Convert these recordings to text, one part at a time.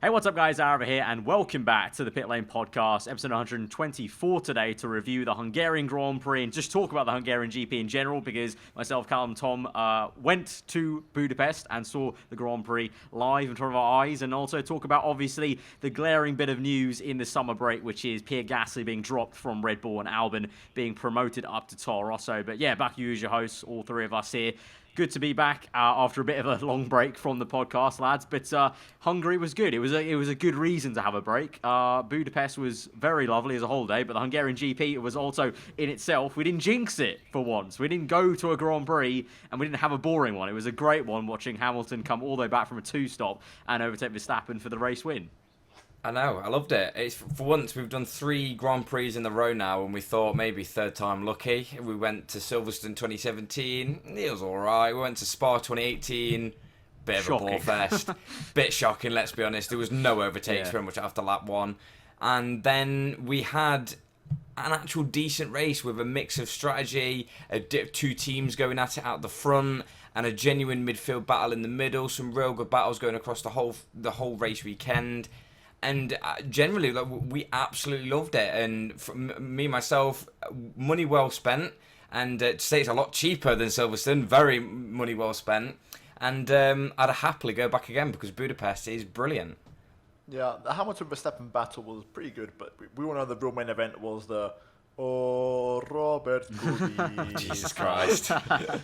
Hey, what's up, guys? Aarava here, and welcome back to the Pitlane Podcast, episode 124 today, to review the Hungarian Grand Prix and just talk about the Hungarian GP in general, because myself, Callum, Tom went to Budapest and saw the Grand Prix live in front of our eyes, and also talk about, obviously, the glaring bit of news in the summer break, which is Pierre Gasly being dropped from Red Bull and Albon being promoted up to Toro Rosso. But yeah, back you as your hosts, all three of us here. Good to be back after a bit of a long break from the podcast, lads. But Hungary was good. It was a good reason to have a break. Budapest was very lovely as a holiday, but the Hungarian GP was also in itself. We didn't jinx it for once. We didn't go to a Grand Prix and we didn't have a boring one. It was a great one watching Hamilton come all the way back from a two-stop and overtake Verstappen for the race win. I know, I loved it. It's for once we've done 3 Grand Prix in a row now, and we thought maybe third time lucky. We went to Silverstone 2017, it was alright. We went to Spa 2018, bit of Shocking. a ball fest. Bit shocking, let's be honest. There was no overtakes very much after lap 1. And then we had an actual decent race with a mix of strategy, two teams going at it out the front, and a genuine midfield battle in the middle. Some real good battles going across the whole race weekend. And generally, we absolutely loved it. And for me, myself, money well spent. And to say it's a lot cheaper than Silverstone, very money well spent. And I'd happily go back again because Budapest is brilliant. Yeah, the Hamilton-Verstappen battle was pretty good, but we all know the real main event was the Robert Goody. Jesus Christ. The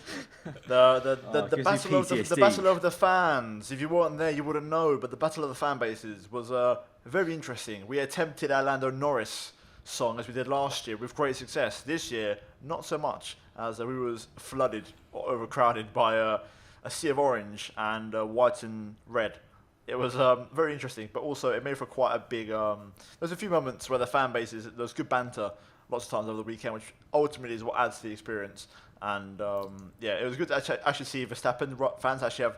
battle of the fans. If you weren't there, you wouldn't know. But the battle of the fan bases was very interesting. We attempted our Lando Norris song as we did last year with great success. This year, not so much, as we was flooded or overcrowded by a sea of orange and white and red. It was very interesting, but also it made for quite a big. There's a few moments where the fan bases, there was good banter lots of times over the weekend, which ultimately is what adds to the experience. And it was good to actually see Verstappen fans actually have,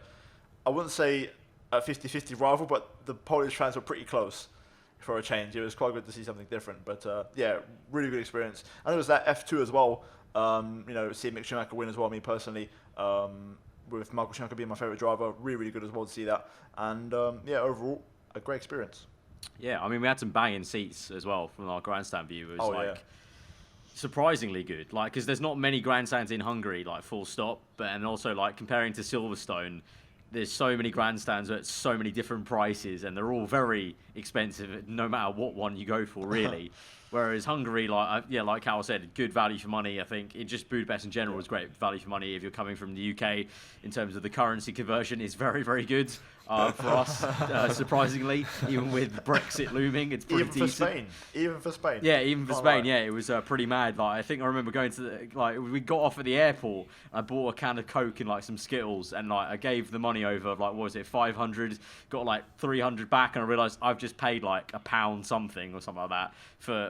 I wouldn't say a 50-50 rival, but the Polish fans were pretty close for a change. It was quite good to see something different. But really good experience. And it was that F2 as well. Seeing Mick Schumacher win as well, me personally. With Michael Schumacher being my favourite driver, really good as well to see that. And overall, a great experience. Yeah, I mean, we had some banging seats as well from our grandstand view. It was surprisingly good, because there's not many grandstands in Hungary, full stop. And also, comparing to Silverstone, there's so many grandstands at so many different prices, and they're all very expensive, no matter what one you go for, really. Whereas Hungary, like Cal said, good value for money. I think just Budapest in general was great value for money. If you're coming from the UK, in terms of the currency conversion, is very, very good for us. Surprisingly, even with Brexit looming, it's pretty decent. Even for Spain. Yeah, even for Spain. Yeah, it was pretty mad. I think I remember going to we got off at the airport. I bought a can of Coke and some Skittles, and I gave the money over. What was it, 500? Got 300 back, and I realised I've just paid £1 something or something like that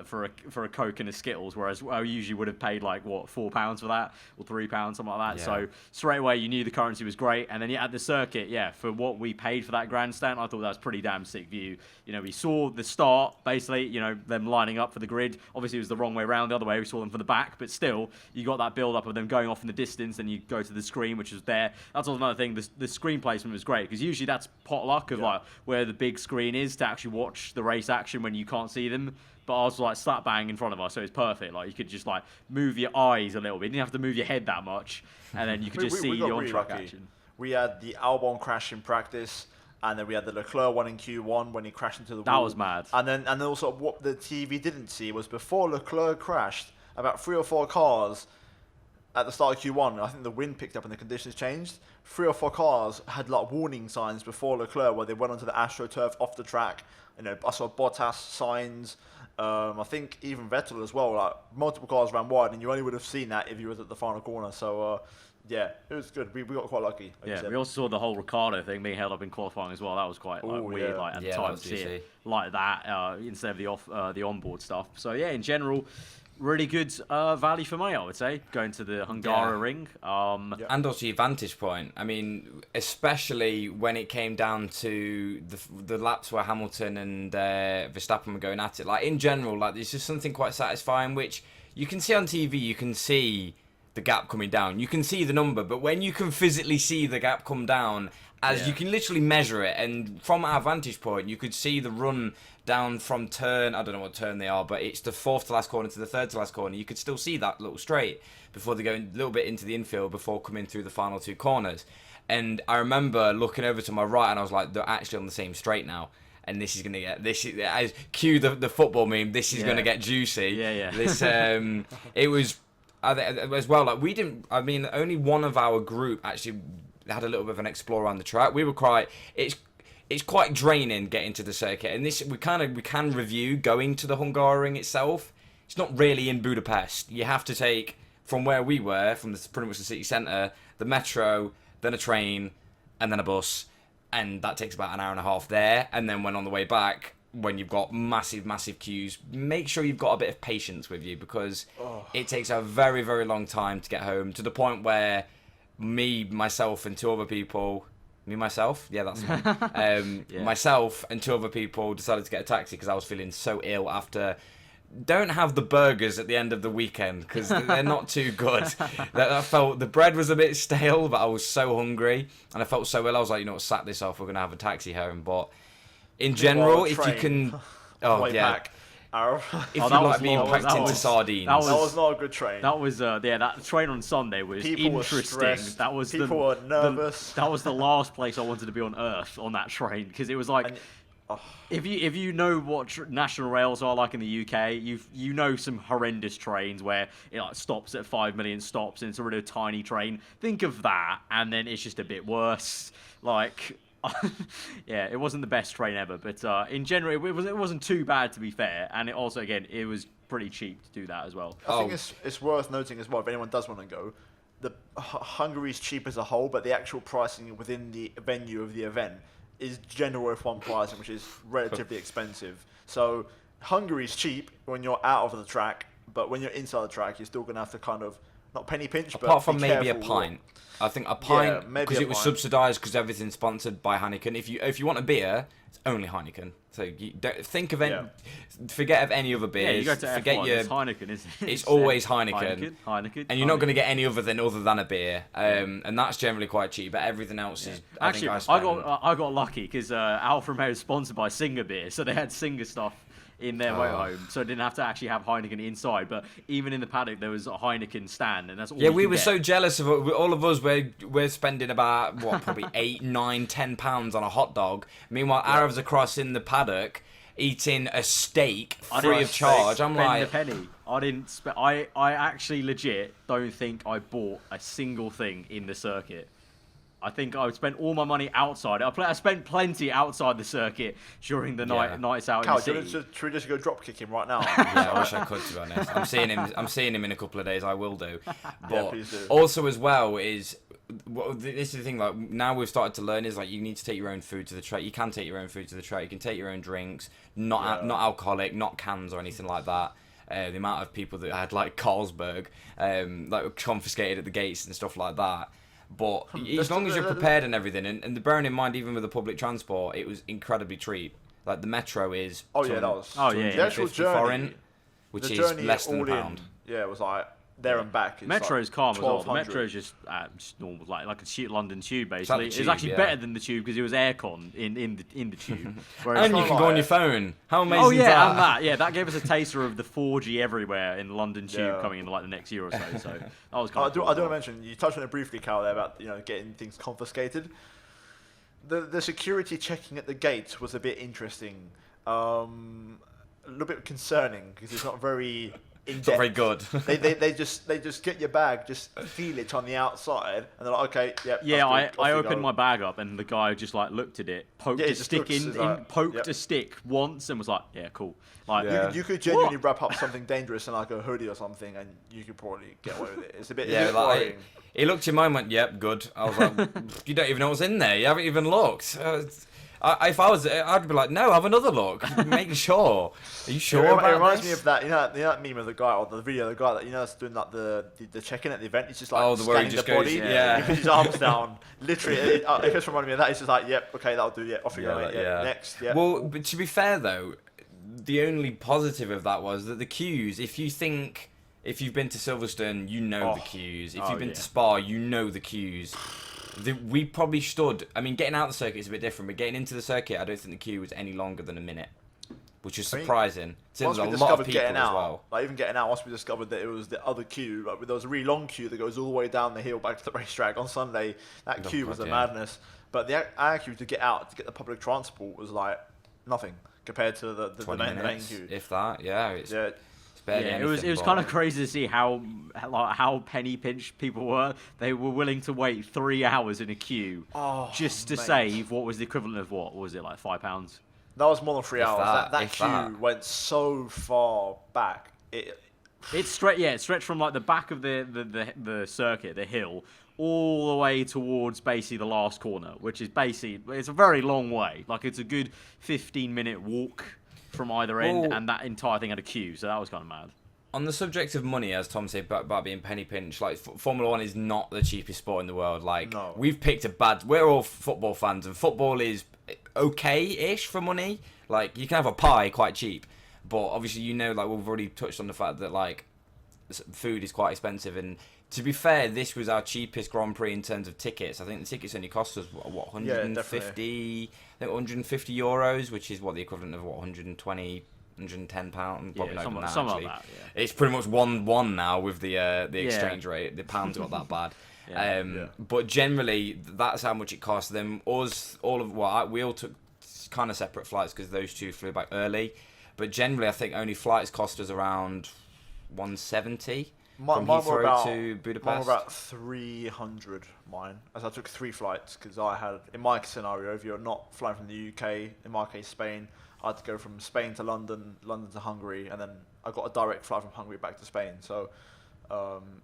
for a Coke and a Skittles, whereas I usually would have paid £4 for that or £3, something like that. Yeah. So straight away you knew the currency was great, and then at the circuit, for what we paid for that grandstand, I thought that was pretty damn sick view. We saw the start, basically, them lining up for the grid. Obviously it was the wrong way around, the other way we saw them from the back, but still you got that build up of them going off in the distance, and you go to the screen, which was there. That's also another thing, the screen placement was great, because usually that's potluck of where the big screen is to actually watch the race action when you can't see them. But I was slap bang in front of us, so it's perfect. You could just move your eyes a little bit. You didn't have to move your head that much, and then you could just see the on-track action. We had the Albon crash in practice, and then we had the Leclerc one in Q1 when he crashed into the wall. That was mad. And also what the TV didn't see was before Leclerc crashed, about 3 or 4 cars at the start of Q1, I think the wind picked up and the conditions changed. 3 or 4 cars had warning signs before Leclerc where they went onto the AstroTurf off the track. I saw Bottas signs. I think even Vettel as well. Multiple cars ran wide, and you only would have seen that if you was at the final corner. So it was good. We got quite lucky. We also saw the whole Ricciardo thing being held up in qualifying as well. That was quite weird. At the time to see it like that instead of the onboard stuff. So in general, really good value for money, I would say, going to the Hungaroring. And also your vantage point. I mean, especially when it came down to the laps where Hamilton and Verstappen were going at it. In general, there's just something quite satisfying, which you can see on TV. You can see the gap coming down. You can see the number, but when you can physically see the gap come down as you can literally measure it. And from our vantage point, you could see the run down from turn, I don't know what turn they are, but it's the 4th to last corner to the 3rd to last corner. You could still see that little straight before they go a little bit into the infield before coming through the final 2 corners. And I remember looking over to my right, and I was like, they're actually on the same straight now. And this is going to get, as cue the football meme, this is going to get juicy. Yeah. This, it was, as well, like, only one of our group actually had a little bit of an explore around the track. We were quite, it's quite draining getting to the circuit. And this, we can review going to the Hungaroring itself. It's not really in Budapest. You have to take, from where we were, from pretty much the city centre, the metro, then a train, and then a bus. And that takes about an hour and a half there. And then when on the way back, when you've got massive queues, make sure you've got a bit of patience with you, because it takes a very, very long time to get home, to the point where myself and 2 other people... Myself and 2 other people decided to get a taxi because I was feeling so ill after... Don't have the burgers at the end of the weekend, because they're not too good. I felt the bread was a bit stale, but I was so hungry and I felt so ill. I was like, you know what, sack this off. We're gonna have a taxi home. But in general, if you can, back. If you like being packed into sardines, that was not a good train. That was that train on Sunday was interesting. People were nervous. That was the last place I wanted to be on earth, on that train, because it was like. If you know what national rails are like in the UK, you know some horrendous trains where it like stops at 5 million stops and it's a really tiny train. Think of that, and then it's just a bit worse. Like, yeah, it wasn't the best train ever, but in general, it wasn't too bad, to be fair. And it also, again, it was pretty cheap to do that as well. I think it's worth noting as well, if anyone does want to go, Hungary's cheap as a whole, but the actual pricing within the venue of the event is general F1 pricing, which is relatively expensive. So Hungary's cheap when you're out of the track, but when you're inside the track, you're still going to have to kind of, not penny pinch, but apart from maybe a pint. I think a pint, because it was subsidised because everything's sponsored by Heineken. If you want a beer, it's only Heineken. So you don't think of forget of any other beers. Yeah, you go to forget F1, your it's Heineken, isn't it? It's always Heineken. Heineken. And you're not going to get any other than a beer. And that's generally quite cheap. But everything else is. Actually, I got lucky because Alfa Romeo is sponsored by Singer beer, so they had Singer stuff in their motorhome, so I didn't have to actually have Heineken inside. But even in the paddock, there was a Heineken stand, and that's all. Yeah, we were so jealous of it. All of us. We're spending about probably £8, £9, £10 on a hot dog. Meanwhile, Arabs across in the paddock eating a steak free of charge. I'm like, a penny. I didn't. I actually legit don't think I bought a single thing in the circuit. I think I spent all my money outside. I spent plenty outside the circuit during the nights out in the city. Should we just go drop kick him right now? Yeah, I wish I could, to be honest. I'm seeing him in a couple of days. I will do. But please do. Also as well is, this is the thing. Like, now we've started to learn is like you need to take your own food to the track. You can take your own food to the track. You can take your own drinks, not alcoholic, not cans or anything like that. The amount of people that had like Carlsberg, like confiscated at the gates and stuff like that. But as long as you're prepared and everything, and bearing in mind, even with the public transport, it was incredibly cheap. Like the metro is. The actual journey, foreign, which is less than £1. Yeah, it was like there and back. Metro's like calm as well. The Metro's just normal, like a London tube basically. It's actually better than the tube because it was aircon in the tube. And you can go on your phone. How amazing! Oh yeah, and that. Yeah, that gave us a taster of the 4G everywhere in the London tube coming in like the next year or so. So that was kind of cool. I do want to mention, you touched on it briefly, Cal, there about getting things confiscated. The security checking at the gate was a bit interesting, a little bit concerning because it's not very. It's not very good. they just get your bag, just feel it on the outside, and they're like, okay, yep. Yeah, I opened my bag up, and the guy just like looked at it, poked a stick a stick once, and was like, yeah, cool. Like you could genuinely wrap up something dangerous in like a hoodie or something, and you could probably get away with it. It's a bit worrying. He looked in mine and went, yep, good. I was like, you don't even know what's in there. You haven't even looked. If I was, I'd be like, no, have another look. Make sure. Are you sure about this? It reminds me of that, that meme of the guy, or the video of the guy that that's doing like the check-in at the event. He's just like scanning the body. He puts his arms down. Literally, it just reminded me of that. He's just like, yep, okay, that'll do. Yeah, off you go, mate. Yeah, next. Yeah. Well, but to be fair though, the only positive of that was that the queues. If you've been to Silverstone, you know the queues. If you've been to Spa, you know the queues. We probably stood. I mean, getting out the circuit is a bit different, but getting into the circuit, I don't think the queue was any longer than a minute, which is surprising. Once there we was a lot of discovered people getting as out, well. like even getting out, once we discovered that it was the other queue, like there was a really long queue that goes all the way down the hill back to the racetrack on Sunday. That queue was a madness. But our queue to get out, to get the public transport, was like nothing compared to the main queue. If that, It's it was kind of crazy to see how penny pinched people were. They were willing to wait 3 hours in a queue just to save what was the equivalent of what was it, like £5? That was more than 3 hours. That queue went so far back. It stretched from like the back of the circuit, the hill, all the way towards basically the last corner, which is it's a very long way. Like it's a good 15-minute walk from either end, and that entire thing had a queue, so that was kind of mad. On the subject of money, as Tom said about being penny pinched, like Formula 1 is not the cheapest sport in the world. Like we've picked we're all football fans, and football is okay-ish for money. Like you can have a pie quite cheap, but obviously like we've already touched on the fact that like food is quite expensive. And to be fair, this was our cheapest Grand Prix in terms of tickets. I think the tickets only cost us what 150. I think 150 euros, which is what the equivalent of 120. £110, probably not even that, actually. Like that, It's pretty much 1-1 now with the exchange rate. The pound's got that bad. But generally, that's how much it cost. Then we all took kind of separate flights because those two flew back early. But generally, I think only flights cost us around 170 from Heathrow to Budapest. Mine were about 300, as I took 3 flights because I had, in my scenario, if you're not flying from the UK, in my case Spain, I had to go from Spain to London, London to Hungary, and then I got a direct flight from Hungary back to Spain. So,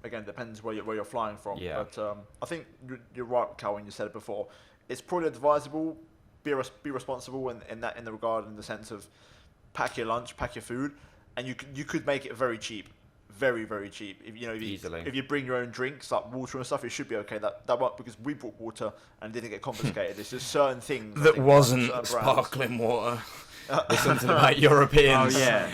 again, it depends where you're flying from. Yeah. But I think you're right, Cal, when you said it before. It's probably advisable, be responsible in the regard, in the sense of pack your lunch, pack your food, and you could make it very cheap. Very, very cheap. If you bring your own drinks, like water and stuff, it should be okay. That won't, because we brought water and didn't get confiscated. It's just certain things that wasn't sparkling water. There's something about Europeans. Oh yeah,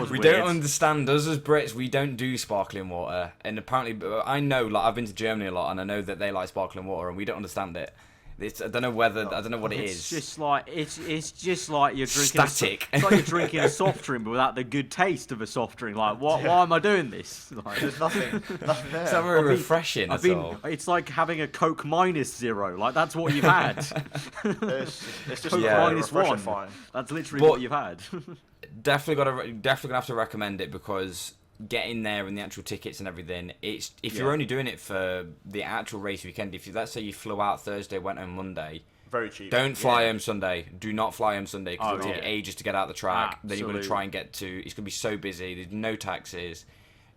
we don't understand. Us as Brits, we don't do sparkling water, and apparently, I know. Like I've been to Germany a lot, and I know that they like sparkling water, and we don't understand it. I don't know what it is. It's just like you're drinking static. It's like you're drinking a soft drink, but without the good taste of a soft drink. Like, why am I doing this? Like, there's nothing there. It's not very refreshing at all. It's like having a Coke -0. Like that's what you've had. It's just Coke -1. That's literally what you've had. definitely gonna have to recommend it because getting there and the actual tickets and everything, if you're only doing it for the actual race weekend, let's say you flew out Thursday, went home Monday, very cheap. Don't fly home Sunday. Do not fly home Sunday because it'll take ages to get out the track. Absolutely. Then you're going to try and get to. It's going to be so busy. There's no taxis.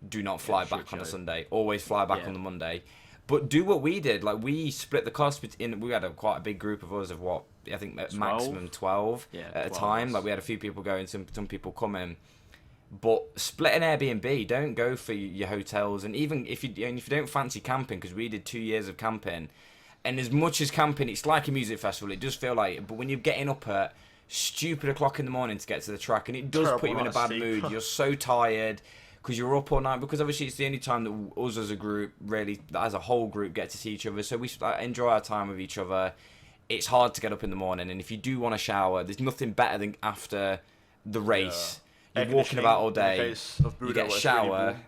Do not fly back on a Sunday. Always fly back on the Monday. But do what we did. Like we split the cost between. We had quite a big group of us of what I think 12? Maximum 12 at a time. Like we had a few people going, some people coming. But split an Airbnb. Don't go for your hotels. And even if you don't fancy camping, because we did 2 years of camping, and as much as camping, it's like a music festival. It does feel like it. But when you're getting up at stupid o'clock in the morning to get to the track, and it does put you in a bad mood. You're so tired because you're up all night. Because obviously it's the only time that us as a group, really, as a whole group, get to see each other. So we enjoy our time with each other. It's hard to get up in the morning, and if you do want to shower, there's nothing better than after the race. You're walking about all day. You get a shower. Really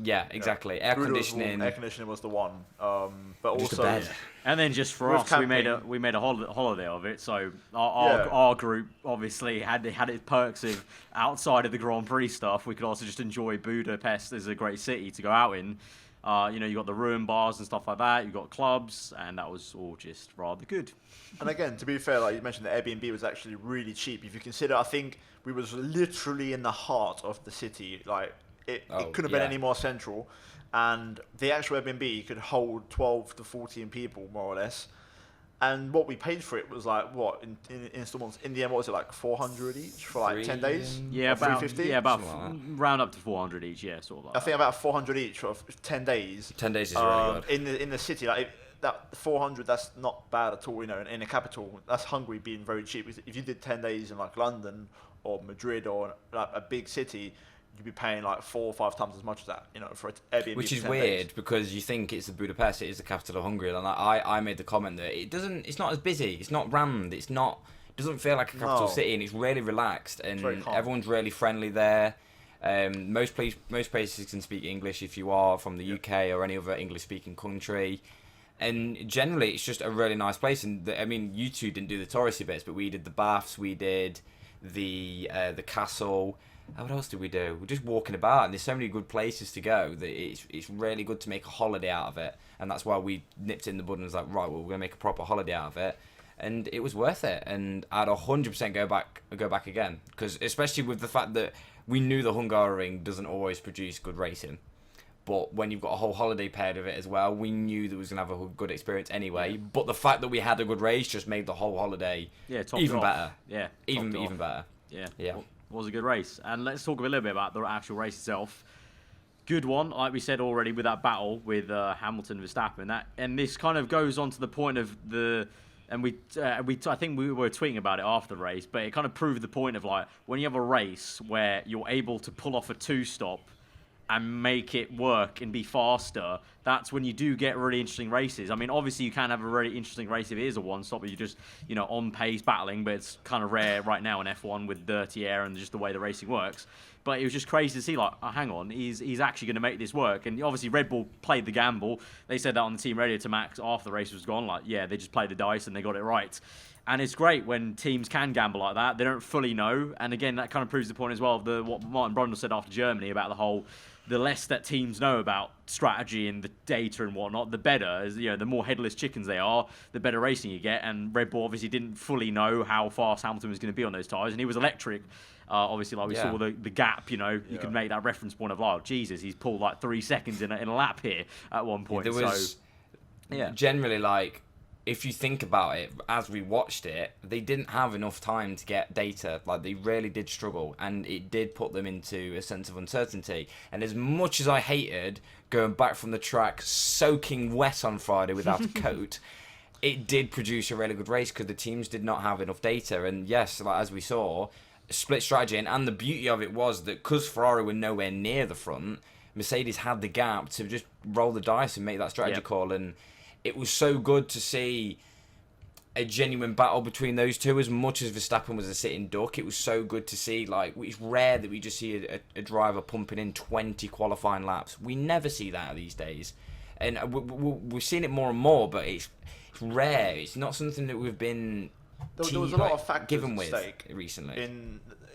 yeah, exactly. Air conditioning. Air conditioning was the one. But just also, a bed. And then just for us, camping, we made a holiday of it. So our group obviously had its perks of outside of the Grand Prix stuff. We could also just enjoy Budapest as a great city to go out in. You got the ruin bars and stuff like that. You got clubs, and that was all just rather good. And again, to be fair, like you mentioned, the Airbnb was actually really cheap. If you consider, I think we was literally in the heart of the city. Like it couldn't have been any more central. And the actual Airbnb could hold 12 to 14 people, more or less. And what we paid for it was like, what, in installments? In the end, what was it, like 400 each for like 10 days? Yeah, about 350? Yeah, about round up to 400 each, sort of like I think about 400 each for 10 days. 10 days is really good. In the city, like that 400, that's not bad at all, in the capital. That's Hungary being very cheap. If you did 10 days in like London or Madrid or like a big city, you'd be paying like 4 or 5 times as much as that, for Airbnb. Which is 10 weird days. because you think it's the Budapest, it is the capital of Hungary, and I made the comment that it's not as busy, it's not rammed, it doesn't feel like a capital city, and it's really relaxed, and everyone's really friendly there. Most places can speak English if you are from the UK or any other English-speaking country. And generally, it's just a really nice place. And you two didn't do the touristy bits, but we did the baths, we did the castle. What else did we do? We're just walking about, and there's so many good places to go that it's really good to make a holiday out of it. And that's why we nipped in the bud and was like, right, well, we're gonna make a proper holiday out of it. And it was worth it. And I'd 100% go back again, because especially with the fact that we knew the Hungaroring doesn't always produce good racing. But when you've got a whole holiday paired with it as well, we knew that we was going to have a good experience anyway. But the fact that we had a good race just made the whole holiday even better. Yeah, even better. Yeah. It was a good race. And let's talk a little bit about the actual race itself. Good one, like we said already, with that battle with Hamilton and Verstappen. And this kind of goes on to the point of the... And I think we were tweeting about it after the race, but it kind of proved the point of, like, when you have a race where you're able to pull off a 2-stop and make it work and be faster, that's when you do get really interesting races. I mean, obviously you can have a really interesting race if it is a 1-stop, but you're just, on pace battling, but it's kind of rare right now in F1 with dirty air and just the way the racing works. But it was just crazy to see, like, oh, hang on, he's actually going to make this work. And obviously Red Bull played the gamble. They said that on the team radio to Max after the race was gone, like, yeah, they just played the dice and they got it right. And it's great when teams can gamble like that. They don't fully know. And again, that kind of proves the point as well of what Martin Brundle said after Germany about the less that teams know about strategy and the data and whatnot, the better. As the more headless chickens they are, the better racing you get. And Red Bull obviously didn't fully know how fast Hamilton was going to be on those tyres, and he was electric. Obviously, like we saw the gap, you could make that reference point of, oh, Jesus, he's pulled like 3 seconds in a lap here at one point. There was generally, like, if you think about it, as we watched it, they didn't have enough time to get data. Like, they really did struggle, and it did put them into a sense of uncertainty. And as much as I hated going back from the track soaking wet on Friday without a coat, it did produce a really good race because the teams did not have enough data. And yes, like, as we saw, split strategy, and the beauty of it was that because Ferrari were nowhere near the front, Mercedes had the gap to just roll the dice and make that strategy call. And it was so good to see a genuine battle between those two. As much as Verstappen was a sitting duck, it was so good to see. Like, it's rare that we just see a driver pumping in 20 qualifying laps. We never see that these days, and we've seen it more and more, but it's rare. It's not something that we've been there was a lot of factors given at with stake recently.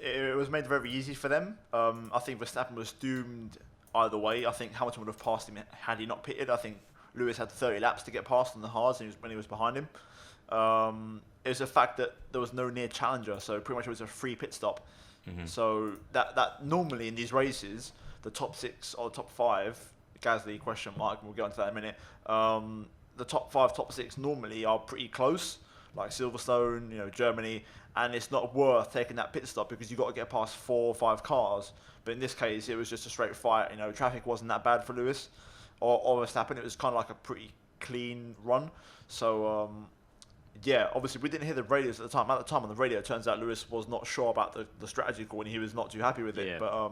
It was made very easy for them. I think Verstappen was doomed either way. I think Hamilton would have passed him had he not pitted. I think Lewis had 30 laps to get past on the hards when he was behind him. It was a fact that there was no near challenger, so pretty much it was a free pit stop. Mm-hmm. So that normally in these races, the top 6 or the top 5, Gasly question mark, we'll get onto that in a minute. The top 5, top 6 normally are pretty close, like Silverstone, Germany, and it's not worth taking that pit stop because you've got to get past 4 or 5 cars. But in this case, it was just a straight fight. Traffic wasn't that bad for Lewis or Verstappen. It was kind of like a pretty clean run. So, obviously we didn't hear the radios at the time. At the time on the radio, it turns out Lewis was not sure about the strategy call and he was not too happy with it. But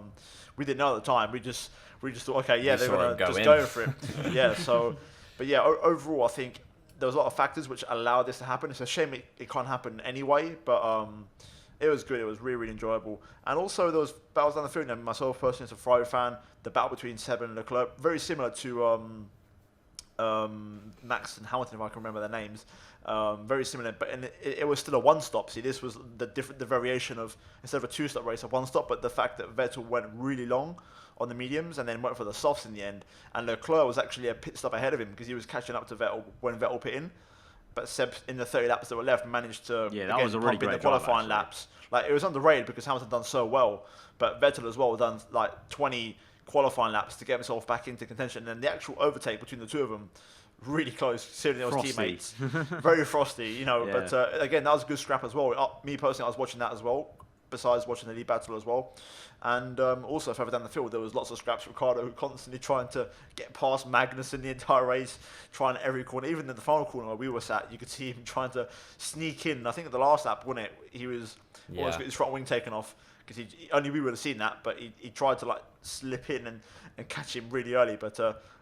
we didn't know at the time. We just thought, okay, they're going to just go for it. But overall, I think there was a lot of factors which allowed this to happen. It's a shame it can't happen anyway, but it was good. It was really, really enjoyable. And also there was battles down the field. And myself personally, as a Ferrari fan, the battle between Seb and Leclerc, very similar to Max and Hamilton, if I can remember their names. Very similar, but it was still a 1-stop. See, this was the variation of, instead of a 2-stop race, a 1-stop, but the fact that Vettel went really long on the mediums and then went for the softs in the end. And Leclerc was actually a pit stop ahead of him because he was catching up to Vettel when Vettel pit in. But Seb, in the 30 laps that were left, managed to that was a really pump in the great qualifying laps. Like, it was underrated because Hamilton done so well, but Vettel as well done like 20 qualifying laps to get himself back into contention. And then the actual overtake between the two of them, really close, considering they were teammates. Very frosty, But again, that was a good scrap as well. Me personally, I was watching that as well. besides watching the lead battle as well. And also further down the field, there was lots of scraps. Ricciardo constantly trying to get past Magnussen the entire race, trying every corner. Even in the final corner where we were sat, you could see him trying to sneak in. I think at the last lap, wasn't it? He was always got his front wing taken off, because only we would have seen that, but he tried to like slip in and catch him really early. But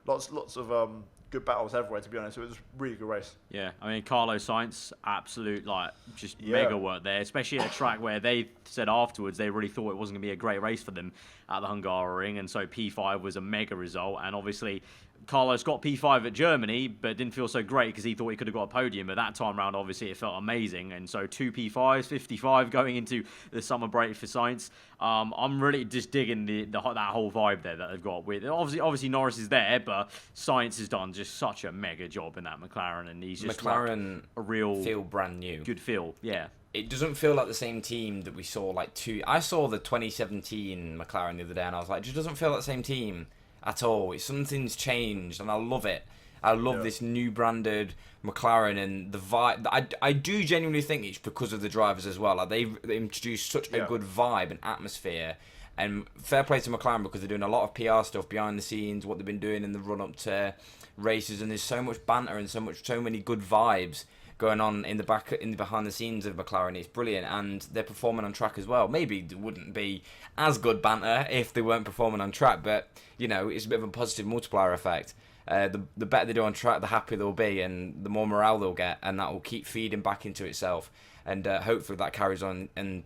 lots of good battles everywhere, to be honest. It was a really good race. Yeah, I mean, Carlos Sainz, absolute, like, just mega work there, especially at a track where they said afterwards they really thought it wasn't going to be a great race for them at the Hungaroring, and so P5 was a mega result, and obviously Carlos got P5 at Germany, but didn't feel so great because he thought he could have got a podium. But that time round, obviously, it felt amazing. And so 2 P5s, 55 going into the summer break for Sainz. I'm really just digging that whole vibe there that they've got. With obviously Norris is there, but Sainz has done just such a mega job in that McLaren, and he's just McLaren like a real feel brand new. Good feel, yeah. It doesn't feel like the same team that we saw I saw the 2017 McLaren the other day, and I was like, it just doesn't feel like the same team at all. Something's changed, and I love it. I love this new branded McLaren and the vibe. I do genuinely think it's because of the drivers as well. Like they introduced such a good vibe and atmosphere. And fair play to McLaren, because they're doing a lot of PR stuff behind the scenes, what they've been doing in the run up to races, and there's so much banter and so many good vibes going on in the behind the scenes of McLaren. It's brilliant, and they're performing on track as well. Maybe it wouldn't be as good banter if they weren't performing on track, but it's a bit of a positive multiplier effect. The better they do on track, the happier they'll be, and the more morale they'll get, and that will keep feeding back into itself. And hopefully that carries on and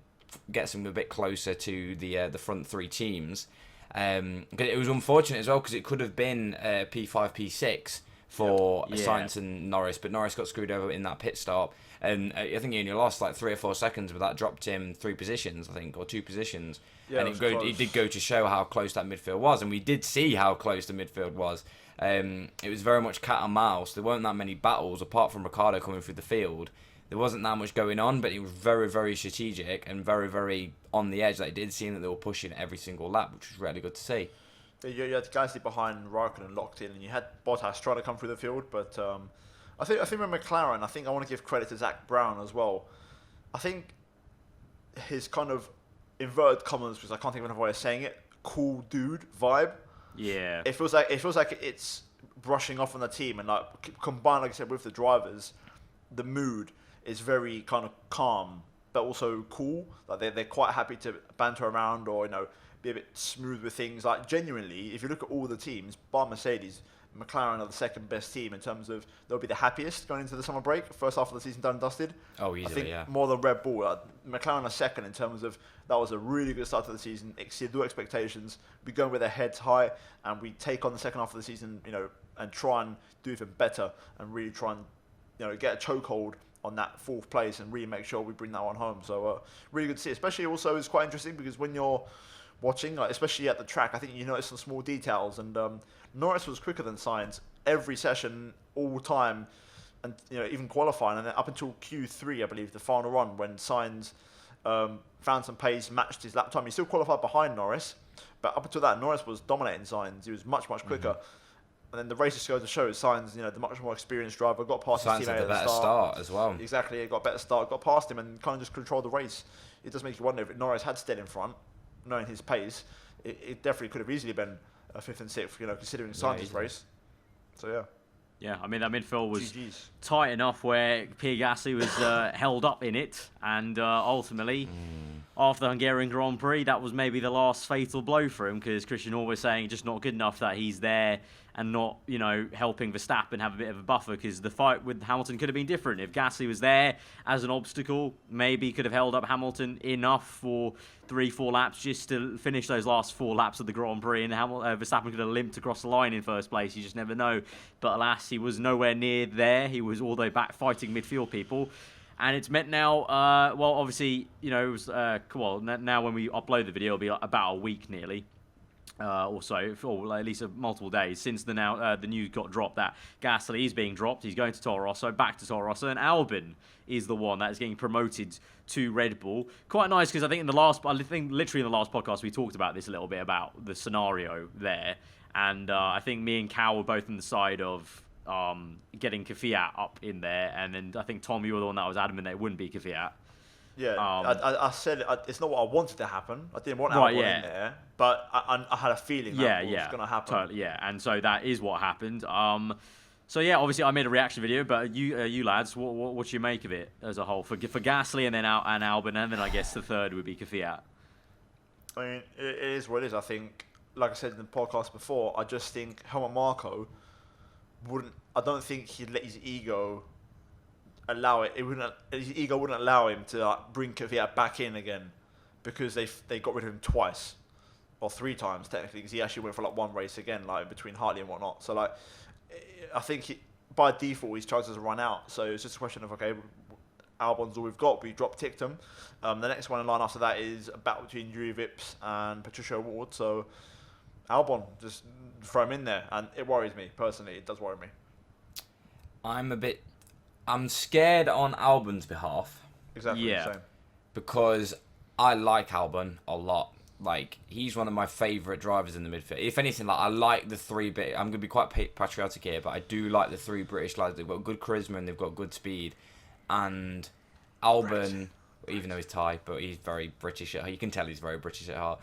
gets them a bit closer to the front three teams. But it was unfortunate as well, because it could have been P5, P6 for Sainz and Norris, but Norris got screwed over in that pit stop, and I think he only lost like 3 or 4 seconds, but that dropped him 3 positions, I think, or 2 positions. And it did go to show how close that midfield was, and we did see how close the midfield was. It was very much cat and mouse. There weren't that many battles apart from Ricciardo coming through the field. There wasn't that much going on, but it was very, very strategic and very, very on the edge. Like, it did seem that they were pushing every single lap, which was really good to see. You had Gasly behind Raikkonen locked in, and you had Bottas trying to come through the field. But I think with McLaren, I want to give credit to Zach Brown as well. I think his kind of inverted commas, because I can't think of another way of saying it, cool dude vibe. Yeah. It feels like it's brushing off on the team, and like combined, like I said, with the drivers, the mood is very kind of calm, but also cool. Like they're quite happy to banter around, or be a bit smooth with things. Like genuinely, if you look at all the teams, bar Mercedes, McLaren are the second best team in terms of they'll be the happiest going into the summer break. First half of the season done and dusted. Oh, easily, I think more than Red Bull. McLaren are second in terms of that was a really good start to the season. Exceeded all expectations. We go with our heads high, and we take on the second half of the season, and try and do even better, and really try and get a chokehold on that 4th place, and really make sure we bring that one home. So really good to see. Especially also it's quite interesting because when you're watching, especially at the track, I think you notice some small details, and Norris was quicker than Sainz every session, all time, and even qualifying, and then up until Q3, I believe, the final run, when Sainz found some pace, matched his lap time. He still qualified behind Norris, but up until that, Norris was dominating Sainz. He was much quicker. Mm-hmm. And then the race just goes to show Sainz, the much more experienced driver, got past his teammate at the start as well. Exactly, he got a better start, got past him, and kind of just controlled the race. It does make you wonder if Norris had stayed in front, knowing his pace, it definitely could have easily been a 5th and 6th, considering Sainz's race. So yeah. Yeah, I mean, that midfield was GG's. Tight enough where Pierre Gasly was held up in it, and ultimately, after the Hungarian Grand Prix, that was maybe the last fatal blow for him, because Christian Horner was saying just not good enough that he's there and not, helping Verstappen have a bit of a buffer, because the fight with Hamilton could have been different. If Gasly was there as an obstacle, maybe could have held up Hamilton enough for 3-4 laps just to finish those last 4 laps of the Grand Prix, and Verstappen could have limped across the line in first place. You just never know. But alas, he was nowhere near there. He was all the way back fighting midfield people. And it's meant now, obviously, it was, now when we upload the video, it'll be about a week nearly. Or so, or at least multiple days since the news got dropped that Gasly is being dropped. He's going to Toro Rosso, back to Toro Rosso, and Albon is the one that is getting promoted to Red Bull. Quite nice, because I think literally in the last podcast we talked about this a little bit about the scenario there, and I think me and Cal were both on the side of getting Kvyat up in there, and then I think Tom, you were the one that was adamant that it wouldn't be Kvyat. Yeah, I said it's not what I wanted to happen. I didn't want Albon in there, but I had a feeling that was going to happen. Totally, yeah, and so that is what happened. So yeah, obviously I made a reaction video, but you lads, what do you make of it as a whole for Gasly and then Albon, and then I guess the third would be Kvyat. I mean, it is what it is. I think, like I said in the podcast before, I just think Helmut Marko wouldn't. I don't think he'd let his ego allow it. His ego wouldn't allow him to bring Kvyat back in again, because they got rid of him twice, or 3 times technically, because he actually went for like 1 race again, like between Hartley and whatnot. So like, I think by default his chances run out. So it's just a question of, okay, Albon's all we've got. We ticked him. The next one in line after that is a battle between Yuri Vips and Patricia Ward. So Albon, just throw him in there, and it worries me personally. It does worry me. I'm scared on Albon's behalf. Exactly the same. Because I like Albon a lot. Like, he's one of my favourite drivers in the midfield. If anything, like, I like the 3 I'm going to be quite patriotic here, but I do like the 3 British lads. They've got good charisma and they've got good speed. And Albon, even though he's Thai, but he's very British at heart. You can tell he's very British at heart.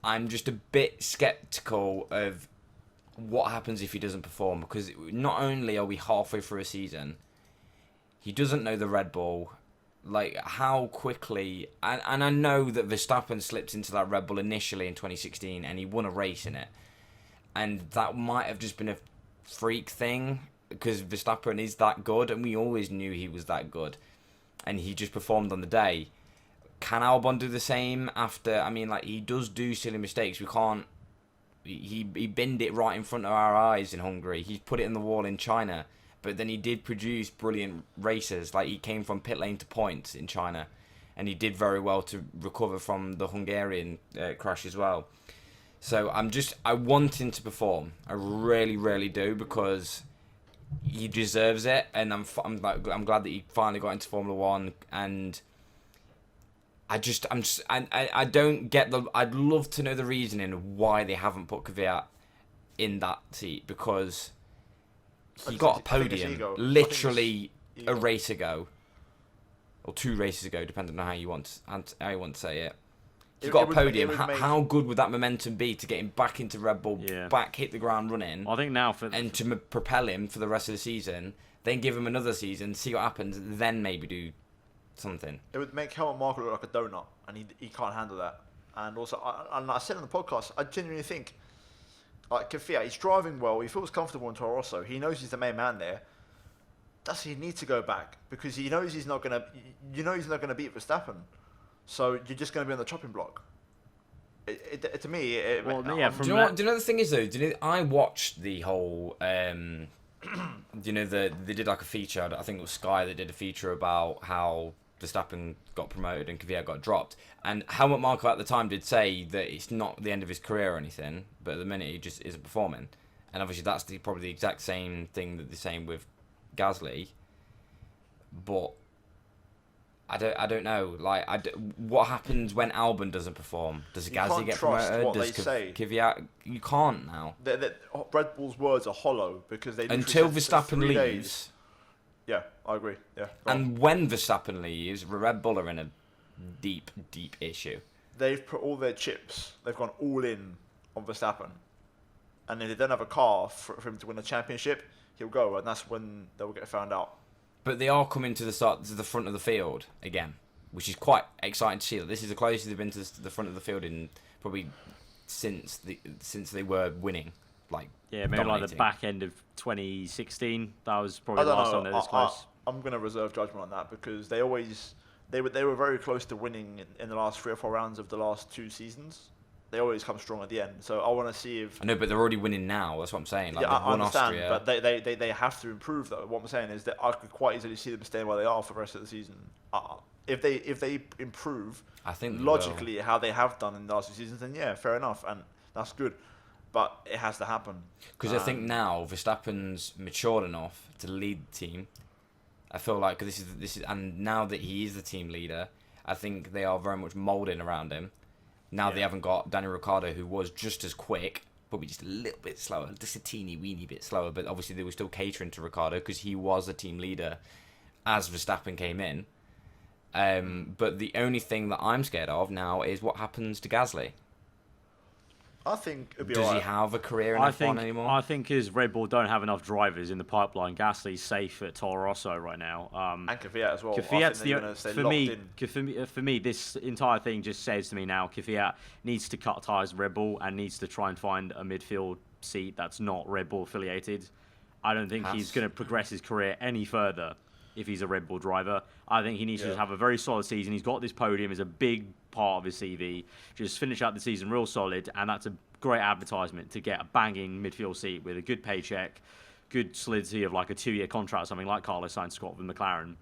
I'm just a bit sceptical of what happens if he doesn't perform, because not only are we halfway through a season, he doesn't know the Red Bull, like how quickly, and I know that Verstappen slipped into that Red Bull initially in 2016 and he won a race in it, and that might have just been a freak thing because Verstappen is that good and we always knew he was that good, and he just performed on the day. Can Albon do the same after? I mean, like, he does do silly mistakes. We can't. He binned it right in front of our eyes in Hungary. He's put it in the wall in China. But then he did produce brilliant races. Like, he came from pit lane to points in China. And he did very well to recover from the Hungarian crash as well. So I want him to perform. I really, really do, because he deserves it. And I'm glad that he finally got into Formula 1. And I don't get I'd love to know the reasoning of why they haven't put Kvyat in that seat, because he got a podium literally a race ago, or 2 races ago, depending on how you want to say it. He got a podium. How good would that momentum be to get him back into Red Bull, back hit the ground running? I think now and to propel him for the rest of the season, then give him another season, see what happens, then maybe do something. It would make Helmut Marko look like a donut, and he can't handle that. And also, I said on the podcast, I genuinely think, like, Kvyat, he's driving well, he feels comfortable in Toro Rosso, he knows he's the main man there. Does he need to go back? Because he knows he's not gonna beat Verstappen, so you're just gonna be on the chopping block. To me, do you know the thing is though? I watched the whole. They did like a feature. I think it was Sky that did a feature about how Verstappen got promoted and Kvyat got dropped. And Helmut Marko at the time did say that it's not the end of his career or anything, but at the minute he just isn't performing. And obviously that's probably the exact same thing that they're saying with Gasly. But I don't know. Like, what happens when Albon doesn't perform? Does Gasly get promoted? Does Kvyat? You can't now. Red Bull's words are hollow because they until Verstappen leaves. Yeah, I agree. Yeah. And when Verstappen leaves, Red Bull are in a deep, deep issue. They've put all their chips. They've gone all in on Verstappen, and if they don't have a car for him to win a championship, he'll go, and that's when they'll get found out. But they are coming to the front of the field again, which is quite exciting to see. This is the closest they've been to the front of the field in probably since they were winning. Like, yeah, maybe dominating. Like the back end of 2016. That was probably the last time they were this close. I'm going to reserve judgment on that because they were very close to winning in the last 3 or 4 rounds of the last 2 seasons. They always come strong at the end. So I want to see if... I know, but they're already winning now. That's what I'm saying. Like, yeah, I understand, Austria. But they have to improve, though. What I'm saying is that I could quite easily see them staying where they are for the rest of the season. If they improve, I think logically how they have done in the last 2 seasons, then yeah, fair enough. And that's good. But it has to happen. Because I think now Verstappen's matured enough to lead the team. I feel like this is, and now that he is the team leader, I think they are very much moulding around him. Now they haven't got Daniel Ricciardo, who was just as quick, probably just a little bit slower, just a teeny weeny bit slower. But obviously they were still catering to Ricciardo because he was a team leader. as Verstappen came in. But the only thing that I'm scared of now is what happens to Gasly. I think it'd be Does all he right. have a career in F1 anymore? I think his Red Bull don't have enough drivers in the pipeline. Gasly's safe at Toro Rosso right now. And Kvyat as well. For me, this entire thing just says to me now, Kvyat needs to cut ties with Red Bull and needs to try and find a midfield seat that's not Red Bull affiliated. I don't think he's going to progress his career any further if he's a Red Bull driver. I think he needs to have a very solid season. He's got this podium as a big part of his CV. Just finish out the season real solid, and that's a great advertisement to get a banging midfield seat with a good paycheck, good solidity of like a 2-year contract or something like Carlos Sainz Scott with McLaren.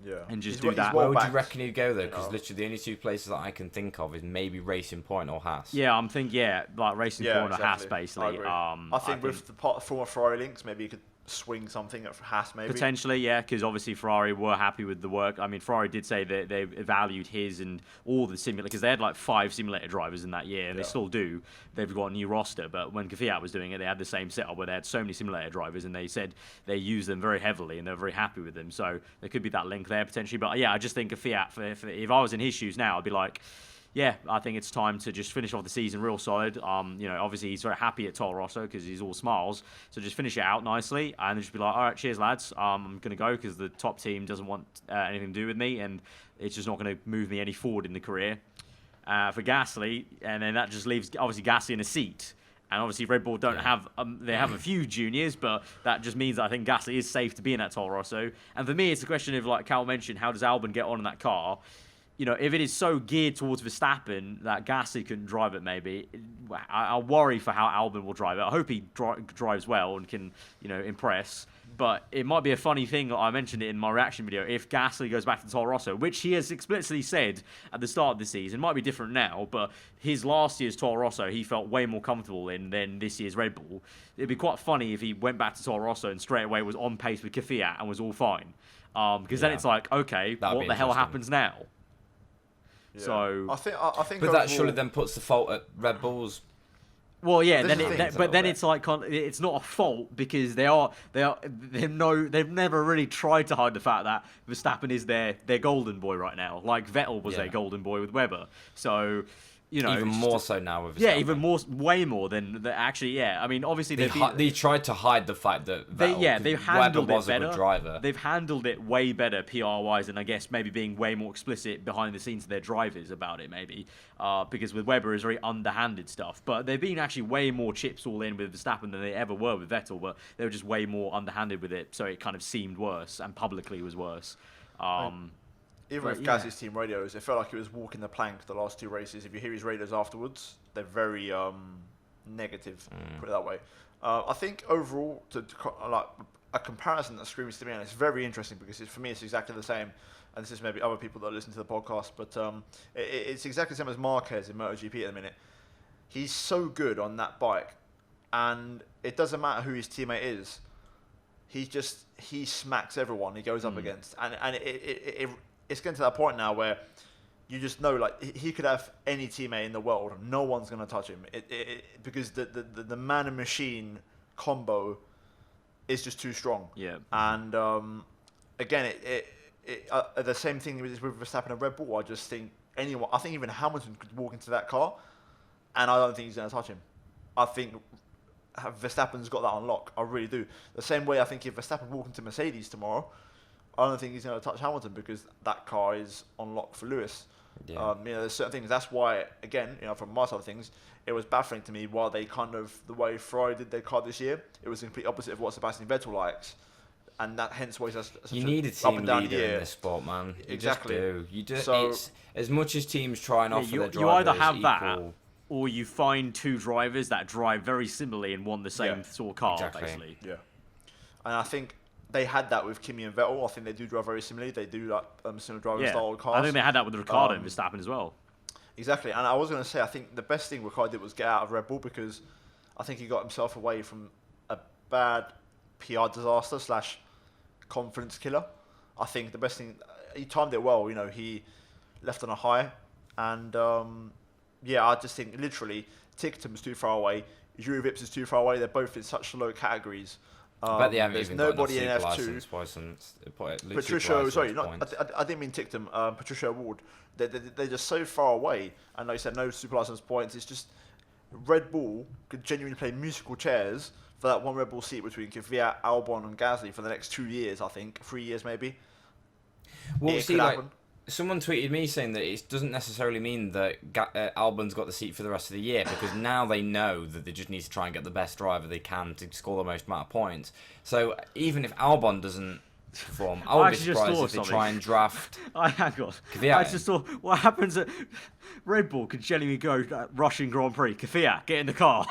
Yeah. And just do that. Where would you reckon he'd go, though? Because literally the only two places that I can think of is maybe Racing Point or Haas. Yeah, I'm thinking, like Racing Point or Haas, basically. I think with the former Ferrari links, maybe you could swing something at Haas, maybe. Potentially, yeah, because obviously Ferrari were happy with the work. I mean, Ferrari did say that they valued his and all the simulator, because they had like 5 simulator drivers in that year, and they still do. They've got a new roster, but when Kvyat was doing it, they had the same setup where they had so many simulator drivers, and they said they used them very heavily, and they're very happy with them. So there could be that link there potentially. But yeah, I just think Kvyat, if I was in his shoes now, I'd be like, yeah, I think it's time to just finish off the season real solid. Obviously he's very happy at Toro Rosso because he's all smiles. So just finish it out nicely and just be like, all right, cheers, lads. I'm going to go because the top team doesn't want anything to do with me, and it's just not going to move me any forward in the career. For Gasly, and then that just leaves obviously Gasly in a seat. And obviously Red Bull don't have, they have a few juniors, but that just means that I think Gasly is safe to be in that Toro Rosso. And for me, it's a question of, like Cal mentioned, how does Albon get on in that car? If it is so geared towards Verstappen that Gasly couldn't drive it, maybe, I worry for how Albon will drive it. I hope he drives well and can, impress. But it might be a funny thing, I mentioned it in my reaction video, if Gasly goes back to Toro Rosso, which he has explicitly said at the start of the season. It might be different now, but his last year's Toro Rosso, he felt way more comfortable in than this year's Red Bull. It'd be quite funny if he went back to Toro Rosso and straight away was on pace with Kvyat and was all fine. Because then it's like, okay, what the hell happens now? Yeah. So I think. But that surely then puts the fault at Red Bull's. Well, yeah, then it's like it's not a fault because they've never really tried to hide the fact that Verstappen is their golden boy right now, like Vettel was their golden boy with Webber. So. Even more so now with Verstappen. Yeah, even more, way more than actually. Yeah, I mean, obviously they tried to hide the fact that Vettel, they've handled Webber it better. Was a good driver. They've handled it way better PR wise, and I guess maybe being way more explicit behind the scenes to their drivers about it, maybe because with Webber is very underhanded stuff. But they've been actually way more chips all in with Verstappen than they ever were with Vettel, but they were just way more underhanded with it, so it kind of seemed worse and publicly was worse. Even with Gasly's team radios, it felt like he was walking the plank the last 2 races. If you hear his radios afterwards, they're very negative, put it that way. I think overall, like a comparison that screams to me, and it's very interesting because for me it's exactly the same, and this is maybe other people that listen to the podcast, but it's exactly the same as Marquez in MotoGP at the minute. He's so good on that bike, and it doesn't matter who his teammate is. He smacks everyone he goes up against, and it's getting to that point now where you just know, like, he could have any teammate in the world, no one's going to touch him. Because the man and machine combo is just too strong. Yeah. And again, the same thing with Verstappen and Red Bull. I just think I think even Hamilton could walk into that car, and I don't think he's going to touch him. I think Verstappen's got that on lock. I really do. The same way I think if Verstappen walked into Mercedes tomorrow, I don't think he's going to touch Hamilton because that car is on lock for Lewis. Yeah. There's certain things. That's why, again, from my side of things, it was baffling to me why they the way Ferrari did their car this year, it was the complete opposite of what Sebastian Vettel likes. And that hence why he's you need a team leader in this sport, man. You exactly. Just do. You do. So, it's as much as teams try and offer their drivers you either have equal, that, or you find 2 drivers that drive very similarly and want the same sort of car, basically. Yeah. And I think they had that with Kimi and Vettel. I think they do drive very similarly. They do like similar driving style cars. I think they had that with Ricciardo and Verstappen as well. Exactly. And I was going to say, I think the best thing Ricciardo did was get out of Red Bull because I think he got himself away from a bad PR disaster / confidence killer. I think the best thing, he timed it well. He left on a high. And I just think literally Ticketum's too far away. Juri Vips is too far away. They're both in such low categories. I bet they haven't there's even nobody in got F2. Patricia, sorry, I didn't mean tick them. Patricia Ward. They're just so far away, and like I said, no super license points. It's just Red Bull could genuinely play musical chairs for that one Red Bull seat between Kvyat, Albon, and Gasly for the next 2 years. I think 3 years maybe. Well, see, like, someone tweeted me saying that it doesn't necessarily mean that Albon's got the seat for the rest of the year, because now they know that they just need to try and get the best driver they can to score the most amount of points. So even if Albon doesn't perform, I would be surprised if they try and draft. Hang on. I just thought, what happens at Red Bull could genuinely go Russian Grand Prix. Kvyat, get in the car.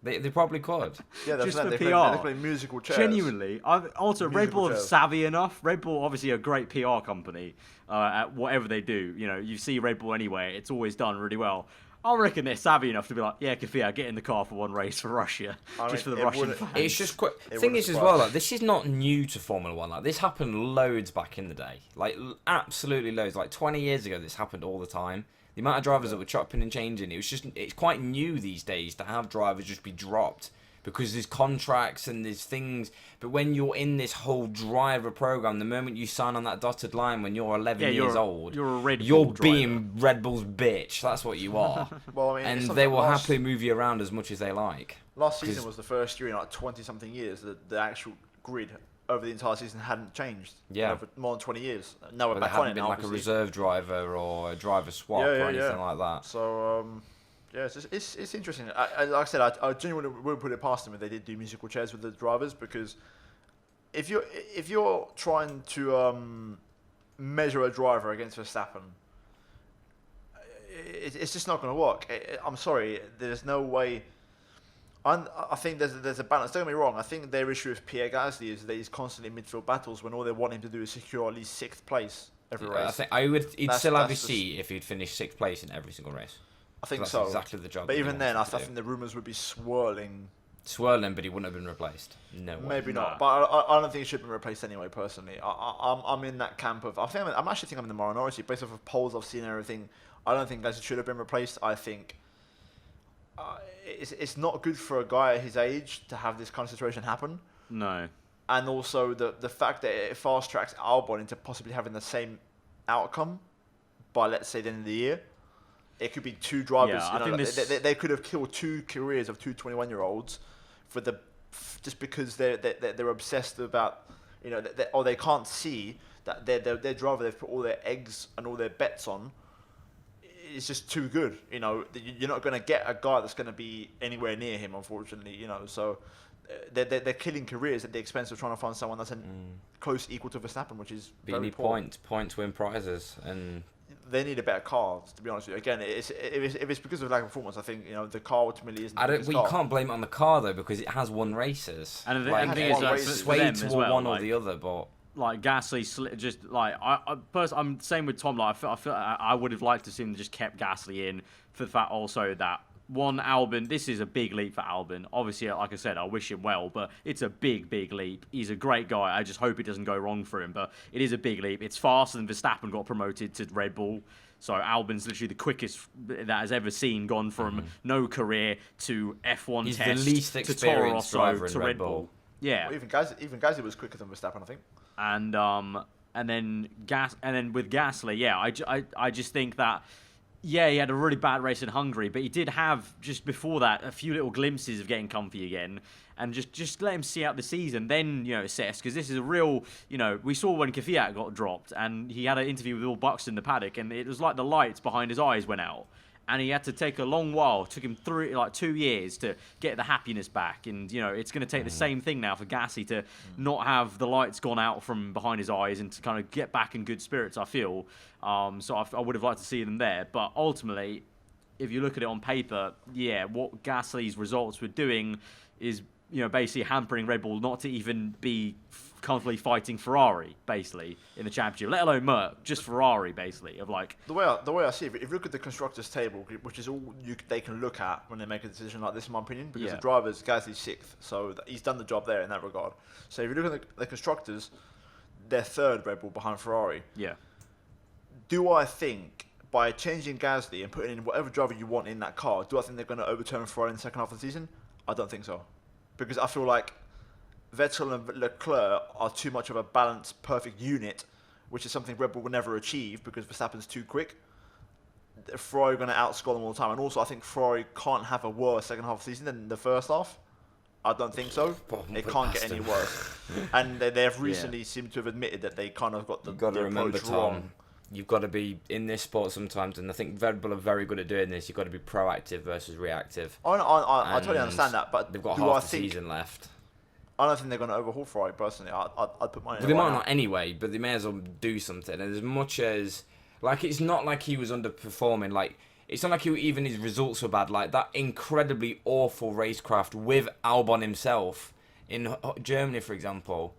They probably could. Yeah, just for they PR. play musical chairs. Genuinely. Also, Red Bull are savvy enough. Red Bull, obviously, a great PR company at whatever they do. You know, you see Red Bull anyway, it's always done really well. I reckon they're savvy enough to be like, yeah, Kvyat, get in the car for one race for Russia, just for the Russian fans. It's just quick. Thing is, as well, like, this is not new to Formula One. Like, this happened loads back in the day. Like, absolutely loads. Like 20 years ago, this happened all the time. The amount of drivers that were chopping and changing, it's quite new these days to have drivers just be dropped, because there's contracts and there's things. But when you're in this whole driver program, the moment you sign on that dotted line when you're 11 years old, you're being Red Bull's bitch. That's what you are. Well, I mean, and they will happily move you around as much as they like. Last season was the first year in like 20-something years that the actual grid over the entire season hadn't changed. Yeah. For more than 20 years. Now we're but back on it been now. Like obviously. A reserve driver or a driver swap or anything like that. So, yeah, it's interesting. Like I said, I genuinely wouldn't put it past them if they did do musical chairs with the drivers, because if you're trying to measure a driver against Verstappen, it's just not going to work. I'm sorry, there's no way. I think there's a balance. Don't get me wrong. I think their issue with Pierre Gasly is that he's constantly in midfield battles when all they want him to do is secure at least 6th place every race. I think he'd still have his seat if he'd finished 6th place in every single race. I think that's so. Exactly the job. But even then, I think the rumours would be swirling. But he wouldn't have been replaced. No way. Maybe not. But I don't think he should have been replaced anyway. Personally, I'm in that camp of. I'm actually think I'm in the minority based off of polls I've seen and everything. I don't think Gasly should have been replaced. I think. It's not good for a guy at his age to have this kind of situation happen. No. And also the fact that it fast tracks Albon into possibly having the same outcome by, let's say, the end of the year. It could be two drivers. Yeah, they could have killed 2 careers of 2 21-year-olds just because they're obsessed about, or they can't see that their driver they've put all their eggs and all their bets on. It's just too good, You're not going to get a guy that's going to be anywhere near him, unfortunately, So they're killing careers at the expense of trying to find someone that's close equal to Verstappen, which is but you need points to win prizes, and they need a better car. To be honest with you, again, if it's because of lack of performance, I think the car ultimately isn't. You can't blame it on the car though, because it has won races. And the thing is, swayed toward one or the other, but. Like Gasly, just like I'm same with Tom. Like I feel I would have liked to see him just kept Gasly in for the fact also that one Albon. This is a big leap for Albon. Obviously, like I said, I wish him well, but it's a big leap. He's a great guy. I just hope it doesn't go wrong for him. But it is a big leap. It's faster than Verstappen got promoted to Red Bull. So Albon's literally the quickest that has ever seen, gone from no career to F1 He's test the least experienced driver in Red Bull. Yeah, well, even Gasly was quicker than Verstappen, I think. And then with Gasly, yeah, I just think that, yeah, he had a really bad race in Hungary, but he did have just before that a few little glimpses of getting comfy again, and just let him see out the season, then assess, because this is a real, we saw when Kvyat got dropped, and he had an interview with Will Buxton in the paddock, and it was like the lights behind his eyes went out. And he had to take a long while. It took him 2 years to get the happiness back. And, it's going to take the same thing now for Gasly to not have the lights gone out from behind his eyes and to kind of get back in good spirits, I feel. So I would have liked to see them there. But ultimately, if you look at it on paper, yeah, what Gasly's results were doing is, basically hampering Red Bull not to even be comfortably fighting Ferrari, basically, in the championship, let alone Merc, just Ferrari, basically, of like... The way I see it, if you look at the constructors' table, which is all they can look at when they make a decision like this, in my opinion, because the driver's Gasly's 6th, so he's done the job there in that regard. So if you look at the constructors, they're 3rd Red Bull behind Ferrari. Yeah. Do I think, by changing Gasly and putting in whatever driver you want in that car, do I think they're going to overturn Ferrari in the second half of the season? I don't think so. Because I feel like Vettel and Leclerc are too much of a balanced, perfect unit, which is something Red Bull will never achieve because Verstappen's too quick. Ferrari are going to outscore them all the time. And also, I think Ferrari can't have a worse second half of the season than the first half. I don't think so. It can't get any worse. And they've recently seemed to have admitted that they kind of got the approach wrong. You've got to be in this sport sometimes, and I think Red Bull are very good at doing this. You've got to be proactive versus reactive. I totally understand that, but they've got half the season left. I don't think they're going to overhaul Ferrari, personally. I'd put money on it. They might not anyway, but they may as well do something. And as much as... Like, it's not like he was underperforming. Like, it's not like even his results were bad. Like, that incredibly awful racecraft with Albon himself in Germany, for example...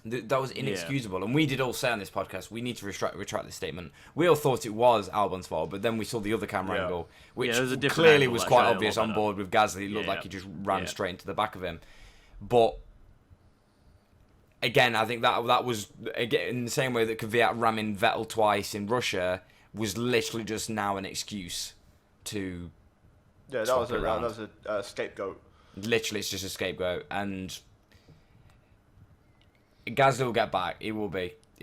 That was inexcusable, and we did all say on this podcast we need to retract this statement. We all thought it was Albon's fault, but then we saw the other camera angle, which clearly was quite obvious on board with Gasly. It looked like he just ran straight into the back of him. But again, I think that was again in the same way that Kvyat ramming Vettel twice in Russia was literally just now an excuse to. Yeah, that was a scapegoat. Literally, it's just a scapegoat, and. Gasly will get back. He'll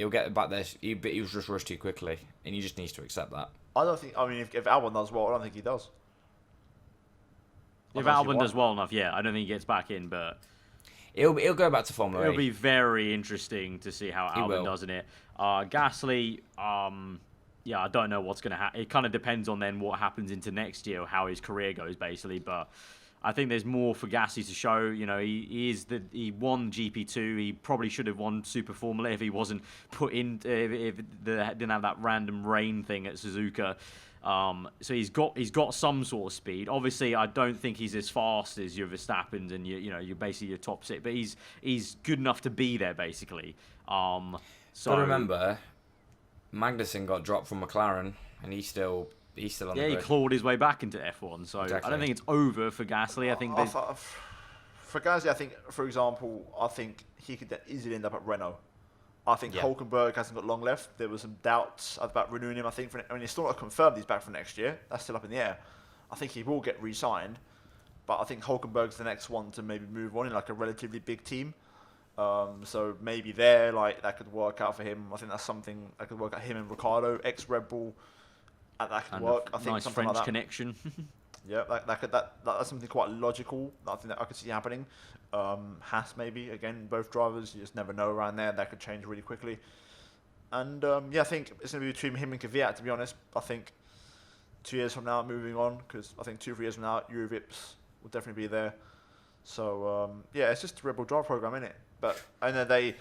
get back there. But he was just rushed too quickly, and he just needs to accept that. I don't think. I mean, if Albon does well, I don't think he does. If Albon does well enough, I don't think he gets back in, but he'll go back to Formula 8. It'll be very interesting to see how Albon does in it. Gasly, I don't know what's going to happen. It kind of depends on then what happens into next year, how his career goes, basically, but. I think there's more for Gasly to show. You know, he won GP2. He probably should have won Super Formula if he wasn't put in. If they didn't have that random rain thing at Suzuka. So he's got some sort of speed. Obviously, I don't think he's as fast as your Verstappen's and you're basically your top six. But he's good enough to be there basically. So but remember, Magnussen got dropped from McLaren, and he's still on the grid. He clawed his way back into F1, so exactly. I don't think it's over for Gasly. I think for Gasly, I think, for example, I think he could easily end up at Renault. I think Hülkenberg hasn't got long left. There was some doubts about renewing him. I think it's still not confirmed he's back for next year. That's still up in the air. I think he will get re-signed, but I think Hülkenberg's the next one to maybe move on in like a relatively big team. So maybe that could work out for him. I think that's something that could work out. Him and Ricciardo, ex-Red Bull. That could work. I think nice something French like that. connection. That's something quite logical. I think that I could see happening. Haas maybe again, both drivers. You just never know around there. That could change really quickly. And I think it's going to be between him and Kvyat. To be honest, I think 2 years from now, moving on, because I think 2-3 years from now, Eurovips will definitely be there. So it's just a Red Bull drive program, isn't it? But I know they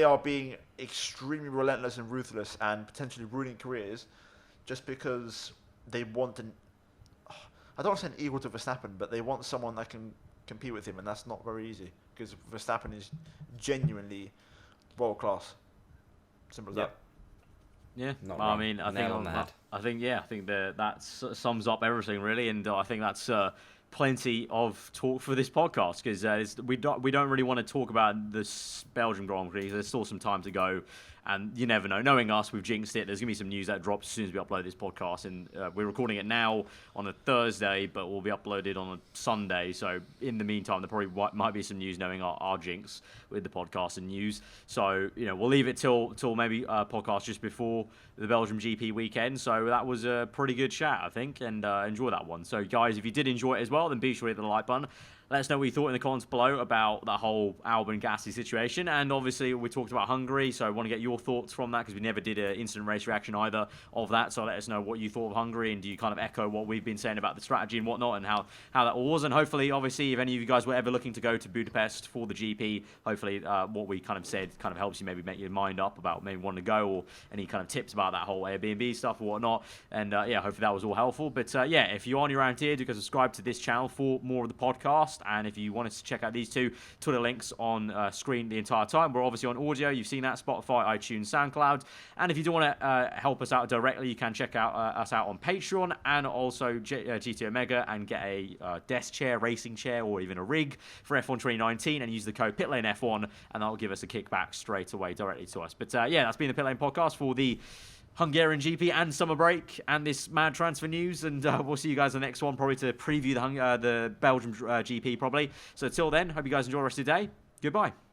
are being extremely relentless and ruthless and potentially ruining careers just because they want I don't want to say an equal to Verstappen, but they want someone that can compete with him, and that's not very easy because Verstappen is genuinely world class. Simple as that. Yeah, I mean, I think that sums up everything really, and I think that's plenty of talk for this podcast because we don't really want to talk about this Belgian Grand Prix. There's still some time to go, and you never know. Knowing us, we've jinxed it. There's gonna be some news that drops as soon as we upload this podcast, and we're recording it now on a Thursday, but will be uploaded on a Sunday. So in the meantime, there probably might be some news, knowing our jinx with the podcast and news. So we'll leave it till maybe a podcast just before the Belgium GP weekend. So that was a pretty good chat, I think, and enjoy that one. So guys, if you did enjoy it as well, then be sure to hit the like button. Let us know what you thought in the comments below about that whole Albon Gasly situation. And obviously, we talked about Hungary, so I want to get your thoughts from that because we never did an instant race reaction either of that. So let us know what you thought of Hungary, and do you kind of echo what we've been saying about the strategy and whatnot, and how that all was. And hopefully, obviously, if any of you guys were ever looking to go to Budapest for the GP, hopefully what we kind of said kind of helps you maybe make your mind up about maybe wanting to go, or any kind of tips about that whole Airbnb stuff or whatnot. And hopefully that was all helpful. But if you are new around here, do subscribe to this channel for more of the podcast. And if you wanted to check out these two Twitter links on screen the entire time, we're obviously on audio. You've seen that: Spotify, iTunes, SoundCloud. And if you do want to help us out directly, you can check out us out on Patreon, and also GT Omega, and get a desk chair, racing chair, or even a rig for F1 2019, and use the code PitlaneF1, and that'll give us a kickback straight away directly to us. But that's been the Pitlane Podcast for the Hungarian GP and summer break and this mad transfer news, and we'll see you guys in the next one, probably to preview the Belgium GP GP probably. So till then, hope you guys enjoy the rest of the day. Goodbye.